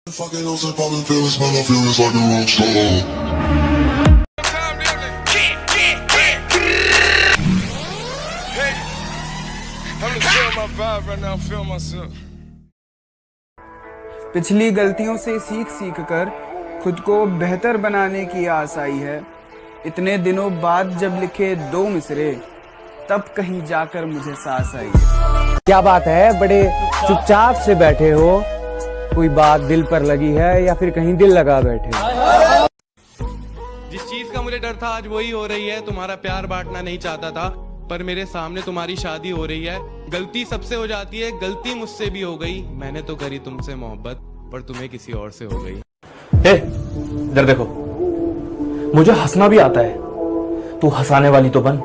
Fucking knows if I've been feeling, man, I feel this like a rock star. पिछली गलतियों से सीख कर खुद को बेहतर बनाने की आस आई है। इतने दिनों बाद जब लिखे दो मिसरे, तब कहीं जाकर मुझे सांस आई है। क्या बात है, बड़े चुपचाप से बैठे हो? कोई बात दिल पर लगी है या फिर कहीं दिल लगा बैठे हो? जिस चीज का मुझे डर था आज वही हो रही है। तुम्हारा प्यार बांटना नहीं चाहता था, पर मेरे सामने तुम्हारी शादी हो रही है। गलती सबसे हो जाती है, गलती मुझसे भी हो गई। मैंने तो करी तुमसे मोहब्बत, पर तुम्हें किसी और से हो गई। इधर देखो, मुझे हंसना भी आता है, तू हंसाने वाली तो बन।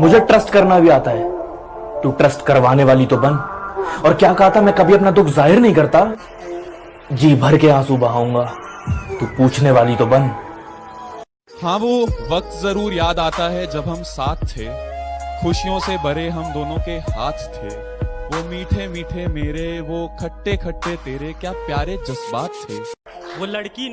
मुझे ट्रस्ट करना भी आता है, तू ट्रस्ट करवाने वाली तो बन। और क्या कहा था, मैं कभी अपना दुख जाहिर नहीं करता, जी भर के आंसू बहाऊंगा, तू पूछने वाली तो बन। हाँ, वो वक्त जरूर याद आता है जब हम साथ थे, खुशियों से भरे हम दोनों के हाथ थे। वो मीठे मीठे मेरे, वो खट्टे खट्टे तेरे, क्या प्यारे जज्बात थे। वो लड़की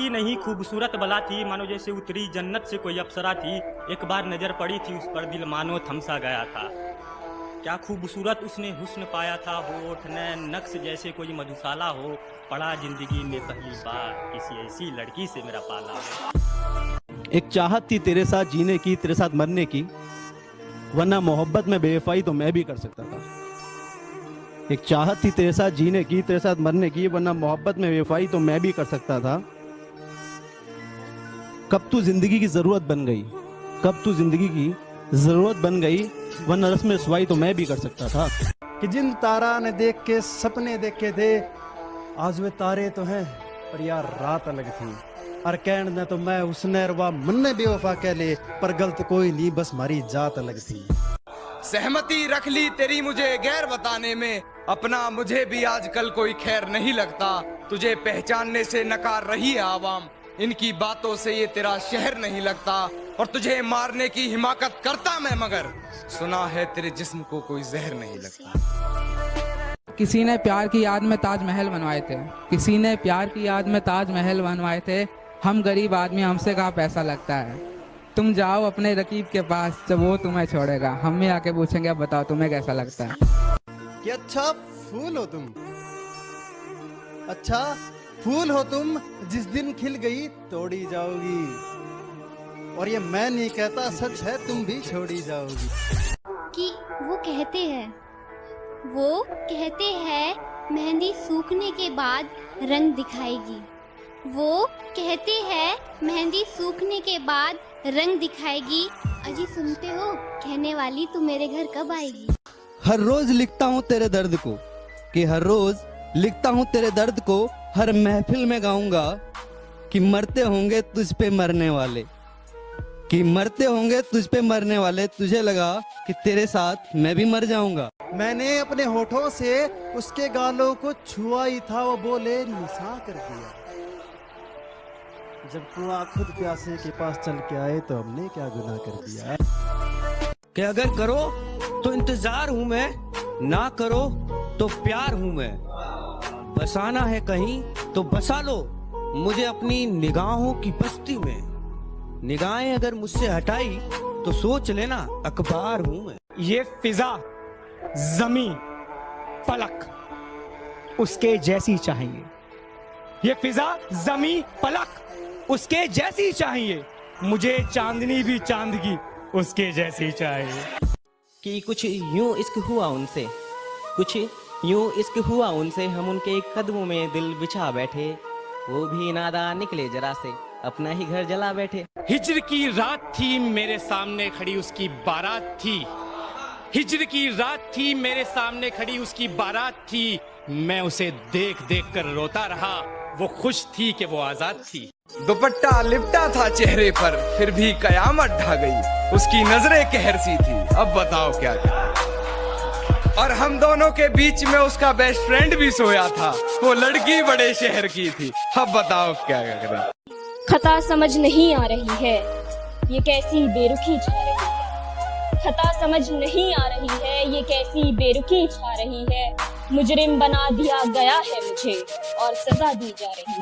नहीं खूबसूरत बला थी, मानो जैसे उतरी जन्नत से कोई अप्सरा थी। एक बार नजर पड़ी थी उस पर, दिल मानो थमसा गया था। क्या खूबसूरत उसने हुस्न पाया था, होठ नैन नक्श जैसे कोई मधुशाला हो। पड़ा जिंदगी में पहली बार किसी ऐसी लड़की से मेरा पाला हो। एक चाहत थी तेरे साथ जीने की, तेरे साथ मरने की, वरना मोहब्बत में बेवफाई तो मैं भी कर सकता था। एक चाहत थी तेरे साथ जीने की, तेरे साथ मरने की, वरना मोहब्बत में बेवफाई तो मैं भी कर सकता था। कब तू जिंदगी की जरूरत बन गई, कब तू जिंदगी की जरूरत बन गई, वरना रस्म रसवाई तो मैं भी कर सकता था। कि जिन तारा ने देख के सपने देखे थे, आज वे तारे तो हैं पर यार रात अलग थी। और कहने तो मैं उसने रवा मन ने बेवफा कह ले, पर गलत कोई नहीं, बस हमारी जात अलग थी। सहमति रख ली तेरी मुझे गैर बताने में, अपना मुझे भी आजकल कोई खैर नहीं लगता। तुझे पहचानने से नकार रही है आवाम, इनकी बातों से ये तेरा शहर नहीं लगता। और तुझे मारने की हिमाकत करता मैं, मगर सुना है तेरे जिस्म को कोई जहर नहीं लगता। किसी ने प्यार की याद में ताजमहल बनवाए थे, किसी ने प्यार की याद में ताजमहल बनवाए थे। हम गरीब आदमी, हमसे कहाँ पैसा लगता है। तुम जाओ अपने रकीब के पास, जब वो तुम्हें छोड़ेगा हम भी आके पूछेंगे, अब बताओ तुम्हें कैसा लगता है। कि अच्छा फूल हो तुम, अच्छा फूल हो तुम, जिस दिन खिल गई तोड़ी जाओगी। और ये मैं नहीं कहता, सच है, तुम भी छोड़ी जाओगी। कि वो कहते हैं मेहंदी सूखने के बाद रंग दिखाएगी। वो कहते हैं मेहंदी सूखने के बाद रंग दिखाएगी। अजी सुनते हो, कहने वाली तू मेरे घर कब आएगी। हर रोज लिखता हूँ तेरे दर्द को, कि हर रोज लिखता हूँ तेरे दर्द को, हर महफिल में गाऊंगा कि मरते होंगे तुझ पे मरने वाले, कि मरते होंगे तुझ पे मरने वाले। तुझे लगा कि तेरे साथ मैं भी मर जाऊंगा। मैंने अपने होठों से उसके गालों को छुआ ही था, वो बोले निशा कर दिया। जब कुआं खुद प्यासे के पास चल के आए तो हमने क्या गुनाह कर दिया। कि अगर करो तो इंतजार हूँ मैं, ना करो तो प्यार हूँ मैं। बसाना है कहीं तो बसा लो मुझे अपनी निगाहों की बस्ती में। निगाहें अगर मुझसे हटाई तो सोच लेना अखबार हूँ मैं। ये फिजा जमी पलक उसके जैसी चाहिए, ये फिजा जमी पलक उसके जैसी चाहिए। मुझे चांदनी भी चांद की उसके जैसी चाहिए। कि कुछ यूं इश्क हुआ उनसे, कुछ यूं इश्क हुआ उनसे, हम उनके कदमों में दिल बिछा बैठे। वो भी नादा निकले जरा से, अपना ही घर जला बैठे। हिज्र की रात थी मेरे सामने खड़ी उसकी बारात थी, हिज्र की रात थी मेरे सामने खड़ी उसकी बारात थी। मैं उसे देख देख कर रोता रहा, वो खुश थी कि वो आजाद थी। दुपट्टा लिपटा था चेहरे पर, फिर भी कयामत ढा गई। उसकी नजरें कहर सी थी, अब बताओ क्या करें। और हम दोनों के बीच में उसका बेस्ट फ्रेंड भी सोया था, वो लड़की बड़े शहर की थी। अब बताओ क्या करें। खता समझ नहीं आ रही है, ये कैसी बेरुखी छा रही है। खता समझ नहीं आ रही है, ये कैसी बेरुखी छा रही है। मुजरिम बना दिया गया है मुझे और सजा दी जा रही।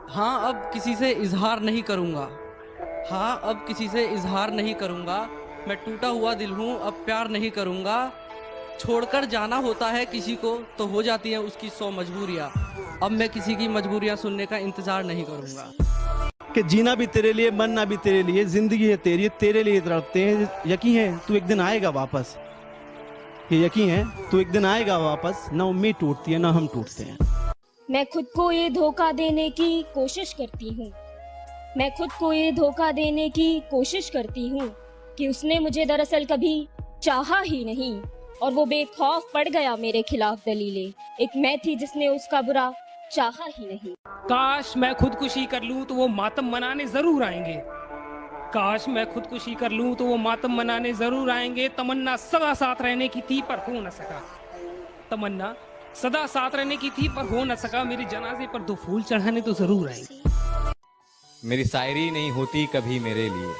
हाँ अब किसी से इजहार नहीं करूँगा, हाँ अब किसी से इजहार नहीं करूँगा। मैं टूटा हुआ दिल हूँ, अब प्यार नहीं करूँगा। छोड़कर जाना होता है किसी को तो हो जाती हैं उसकी 100 मजबूरियाँ। अब मैं किसी की मजबूरियाँ सुनने का इंतजार नहीं करूँगा। कि जीना भी तेरे लिए, मरना भी तेरे लिए, जिंदगी है तेरी, तेरे लिए तड़पते हैं। यकीन है तू एक दिन आएगा वापस, ये यकीन है तू एक दिन आएगा वापस। ना उम्मीद टूटती है ना हम टूटते हैं। मैं खुद को ये धोखा देने की कोशिश करती हूँ, मैं खुद को ये धोखा देने की कोशिश करती हूँ कि उसने मुझे दरअसल कभी चाहा ही नहीं और वो बेखौफ पड़ गया मेरे खिलाफ दलीलें। एक मैं थी जिसने उसका बुरा चाहा ही नहीं। काश मैं खुदकुशी कर लूं तो वो मातम मनाने जरूर आएंगे, काश मैं खुदकुशी कर लूं तो वो मातम मनाने जरूर आएंगे। तमन्ना सदा साथ रहने की थी पर हो न सका, तमन्ना सदा साथ रहने की थी पर हो न सका। मेरे जनाजे पर 2 फूल चढ़ाने तो जरूर आएंगे। मेरी शायरी नहीं होती कभी मेरे लिए,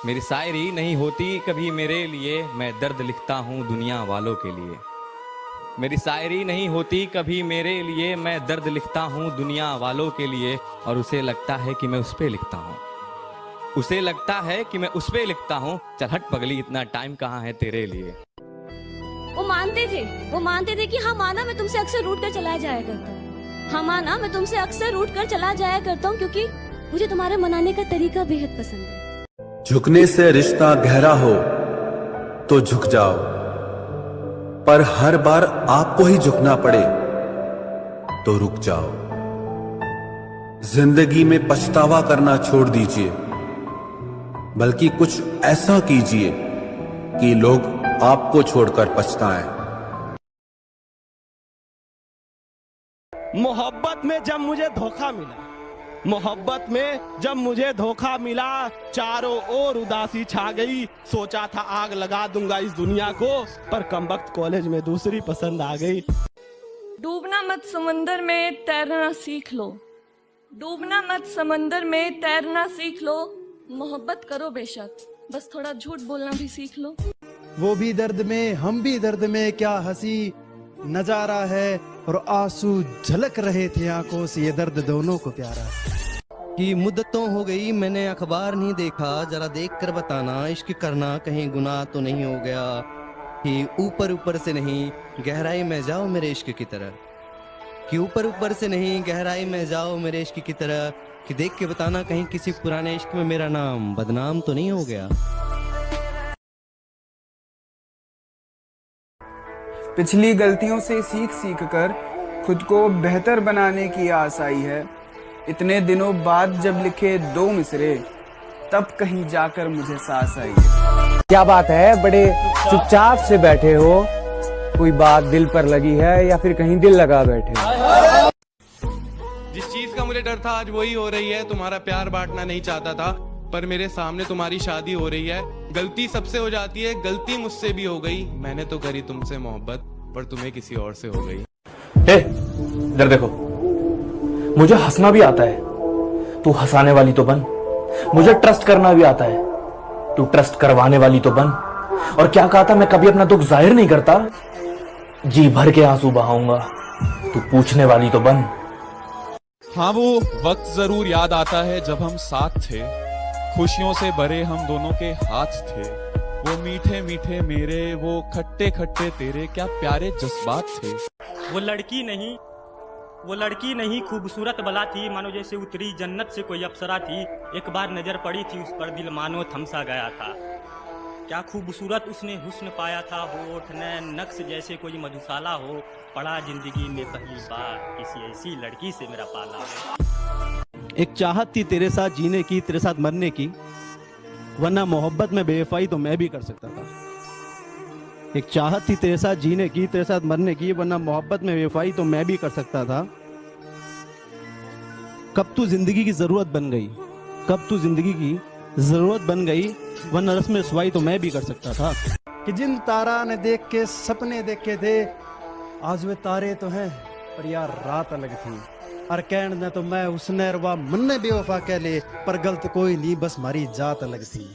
मेरी शायरी नहीं होती कभी मेरे लिए। मैं दर्द लिखता हूँ दुनिया वालों के लिए। मेरी शायरी नहीं होती कभी मेरे लिए, मैं दर्द लिखता हूँ दुनिया वालों के लिए। और उसे लगता है कि मैं उस पे लिखता हूँ, उसे लगता है कि मैं उस पे लिखता हूँ। चल हट पगली, इतना टाइम कहाँ है तेरे लिए। वो मानते थे कि हाँ माना मैं तुमसे अक्सर रूठ कर चला जाया करता हूँ, हाँ माना मैं तुमसे अक्सर रूठ कर चला जाया करता हूँ क्योंकि मुझे तुम्हारे मनाने का तरीका बेहद पसंद है। झुकने से रिश्ता गहरा हो तो झुक जाओ, पर हर बार आपको ही झुकना पड़े तो रुक जाओ। जिंदगी में पछतावा करना छोड़ दीजिए, बल्कि कुछ ऐसा कीजिए कि लोग आपको छोड़कर पछताएं। मोहब्बत में जब मुझे धोखा मिला, मोहब्बत में जब मुझे धोखा मिला, चारों ओर उदासी छा गई। सोचा था आग लगा दूंगा इस दुनिया को, पर कमबख्त कॉलेज में दूसरी पसंद आ गई। डूबना मत समंदर में तैरना सीख लो, डूबना मत समंदर में तैरना सीख लो। मोहब्बत करो बेशक, बस थोड़ा झूठ बोलना भी सीख लो। वो भी दर्द में हम भी दर्द में, क्या हंसी नजारा है और आंसू झलक रहे थे आंखों से। ये दर्द दोनों को प्यारा कि मुद्दतों हो गई मैंने अखबार नहीं देखा, जरा देख कर बताना इश्क करना कहीं गुनाह तो नहीं हो गया। कि ऊपर ऊपर से नहीं गहराई में जाओ मेरे इश्क की तरह, कि ऊपर ऊपर से नहीं गहराई में जाओ मेरे इश्क की तरह। कि देख के बताना कहीं किसी पुराने इश्क में मेरा नाम बदनाम तो नहीं हो गया। पिछली गलतियों से सीख सीख कर खुद को बेहतर बनाने की आस आई है। इतने दिनों बाद जब लिखे 2 मिसरे, तब कहीं जाकर मुझे सांस आई है। क्या बात है, बड़े चुपचाप से बैठे हो, कोई बात दिल पर लगी है या फिर कहीं दिल लगा बैठे हो? जिस चीज का मुझे डर था आज वही हो रही है। तुम्हारा प्यार बांटना नहीं चाहता था, पर मेरे सामने तुम्हारी शादी हो रही है। गलती सबसे हो जाती है, गलती मुझसे भी हो गई। मैंने तो करी तुमसे मोहब्बत, पर तुम्हें किसी और से हो गई। इधर देखो, मुझे हंसना भी आता है, तू हंसाने वाली तो बन। मुझे ट्रस्ट करना भी आता है, तू ट्रस्ट करवाने वाली तो बन। और क्या कहा था, मैं कभी अपना दुख जाहिर नहीं करता, जी भर के आंसू बहाऊंगा, तू पूछने वाली तो बन। हाँ वो वक्त जरूर याद आता है जब हम साथ थे, खुशियों से भरे हम दोनों के हाथ थे। वो मीठे मीठे मेरे, वो खट्टे खट्टे तेरे, क्या प्यारे जज्बात थे। वो लड़की नहीं खूबसूरत बला थी, मानो जैसे उतरी जन्नत से कोई अप्सरा थी। एक बार नजर पड़ी थी उस पर दिल मानो थमसा गया था। क्या खूबसूरत उसने हुस्न पाया था, होठ नैन नक्श जैसे कोई मधुशाला हो। पड़ा जिंदगी में पहली बार किसी ऐसी लड़की से मेरा पाला हो। एक चाहत थी तेरे साथ जीने की, तेरे साथ मरने की, वरना मोहब्बत में बेवफाई तो मैं भी कर सकता था। एक चाहत थी तेरे साथ जीने की, तेरे साथ मरने की, वरना मोहब्बत में बेवफाई तो मैं भी कर सकता था। कब तू जिंदगी की जरूरत बन गई, कब तू जिंदगी की जरूरत बन गई, वरना रस्म रसवाई तो मैं भी कर सकता था। कि जिन तारा ने देख के सपने देखे थे, आज वे तारे तो हैं पर यार रात अलग थी। और कहना तो मैं उसने रवा मन्ने बेवफा कह ले, पर गलत कोई नहीं बस हमारी जात अलग थी।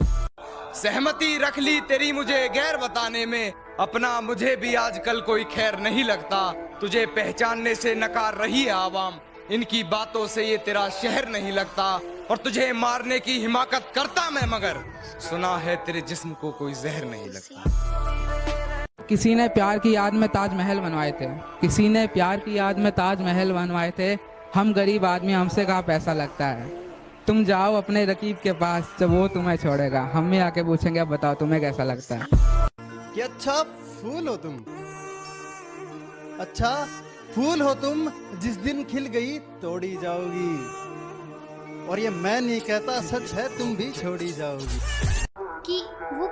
सहमति रख ली तेरी मुझे गैर बताने में, अपना मुझे भी आजकल कोई खैर नहीं लगता। तुझे पहचानने से नकार रही है आवाम, इनकी बातों से ये तेरा शहर नहीं लगता। और तुझे मारने की हिमाकत करता मैं, मगर सुना है तेरे जिस्म को कोई जहर नहीं लगता। किसी ने प्यार की याद में ताजमहल बनवाए थे, किसी ने प्यार की याद में ताजमहल बनवाए थे। हम गरीब आदमी, हमसे कहाँ पैसा लगता है। तुम जाओ अपने रकीब के पास, जब वो तुम्हें छोड़ेगा हम भी आके पूछेंगे अब बताओ तुम्हें कैसा लगता है। कि अच्छा फूल हो तुम, अच्छा फूल हो तुम, जिस दिन खिल गई तोड़ी जाओगी। और ये मैं नहीं कहता, सच है, तुम भी छोड़ी जाओगी। कि वो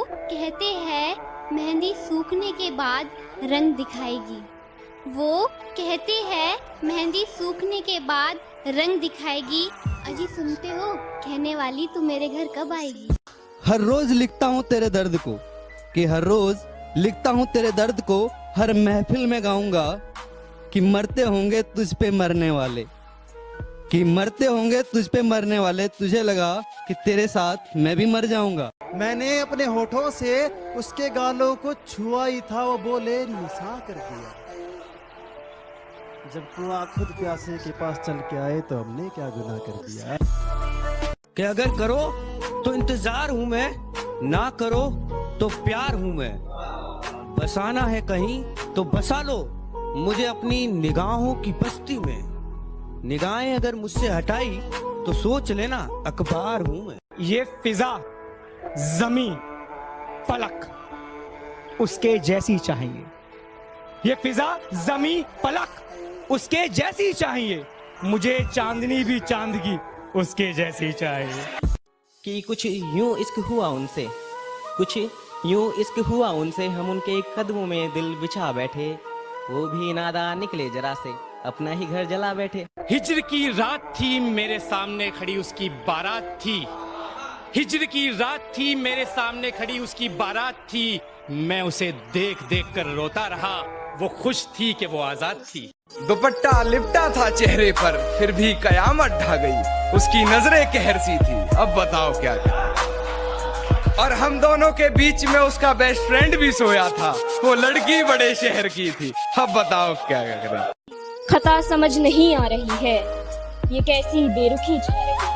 कहते हैं मेहंदी सूखने के बाद रंग दिखाएगी। वो कहते हैं मेहंदी सूखने के बाद रंग दिखाएगी। अजी सुनते हो, कहने वाली तू मेरे घर कब आएगी। हर रोज लिखता हूँ तेरे दर्द को, कि हर रोज लिखता हूँ तेरे दर्द को, हर महफिल में गाऊंगा कि मरते होंगे तुझ पे मरने वाले, कि मरते होंगे तुझ पे मरने वाले। तुझे लगा कि तेरे साथ मैं भी मर जाऊंगा। मैंने अपने होठों से उसके गालों को छुआ ही था, वो बोले निशा कर दिया। जब कुआं खुद प्यासे के पास चल के आए तो हमने क्या गुनाह कर दिया। कि अगर करो तो इंतजार हूं मैं, ना करो तो प्यार हूं मैं। बसाना है कहीं तो बसा लो मुझे अपनी निगाहों की बस्ती में। निगाहें अगर मुझसे हटाई तो सोच लेना अखबार हूं मैं। ये फिजा, जमीन, पलक उसके जैसी चाहिए। ये फिजा, जमीन, पलक उसके जैसी चाहिए। मुझे चांदनी भी चांदगी उसके जैसी चाहिए। कि कुछ यूं इश्क हुआ उनसे, कुछ यूं इश्क हुआ उनसे, हम उनके कदमों में दिल बिछा बैठे। वो भी नादान निकले जरा से, अपना ही घर जला बैठे। हिज्र की रात थी मेरे सामने खड़ी उसकी बारात थी। हिज्र की रात थी मेरे सामने खड़ी उसकी बारात थी। मैं उसे देख देख कर रोता रहा, वो खुश थी कि वो आजाद थी। दुपट्टा लिपटा था चेहरे पर, फिर भी कयामत ढा गई। उसकी नजरें कहर सी थी, अब बताओ क्या करें। और हम दोनों के बीच में उसका बेस्ट फ्रेंड भी सोया था, वो लड़की बड़े शहर की थी। अब बताओ क्या करें। खता समझ नहीं आ रही है, ये कैसी बेरुखी छा रही है।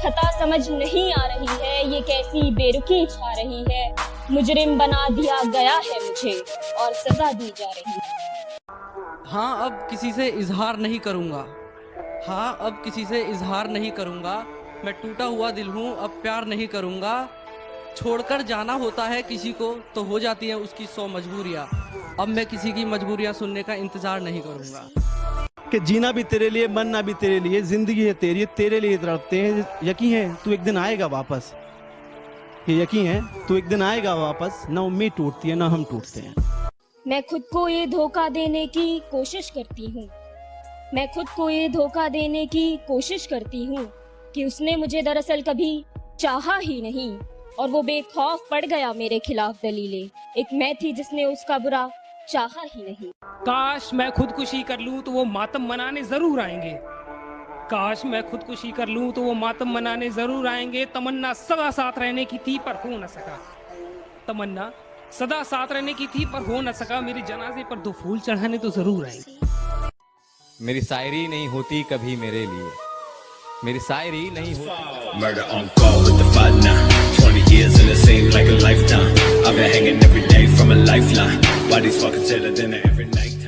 खता समझ नहीं आ रही है, ये कैसी बेरुखी छा रही है। मुजरिम बना दिया गया है मुझे और सजा दी जा रही है। हाँ अब किसी से इजहार नहीं करूँगा, हाँ अब किसी से इजहार नहीं करूँगा। मैं टूटा हुआ दिल हूँ, अब प्यार नहीं करूँगा। छोड़कर जाना होता है किसी को तो हो जाती है उसकी 100 मजबूरियाँ। अब मैं किसी की मजबूरियाँ सुनने का इंतजार नहीं करूँगा। कि जीना भी तेरे लिए, मरना भी तेरे लिए, जिंदगी है तेरे लिए तड़पते हैं। यकीन है तू एक दिन आएगा वापस, ये यकीन है तू एक दिन आएगा वापस। ना उम्मीद टूटती है ना हम टूटते हैं। मैं खुद को ये धोखा देने की कोशिश करती हूँ, मैं खुद को ये धोखा देने की कोशिश करती हूँ कि उसने मुझे दरअसल कभी चाहा ही नहीं और वो बेखौफ पड़ गया मेरे खिलाफ दलीलें। एक मैं थी जिसने उसका बुरा चाहा ही नहीं। काश मैं खुदकुशी कर लूं तो वो मातम मनाने जरूर आएंगे। काश मैं खुदकुशी कर लूं तो वो मातम मनाने जरूर आएंगे। तमन्ना सदा साथ रहने की थी पर हो न सका। तमन्ना सदा साथ रहने की थी पर हो न सका। मेरे जनाजे पर 2 फूल चढ़ाने तो जरूर आएंगे। मेरी शायरी नहीं होती कभी मेरे लिए, मेरी शायरी नहीं होती। Murder on call with the fight now. 20 years and it seemed like a lifetime. I've been hanging every day from a lifeline. Why these fuckers tell it dinner every night?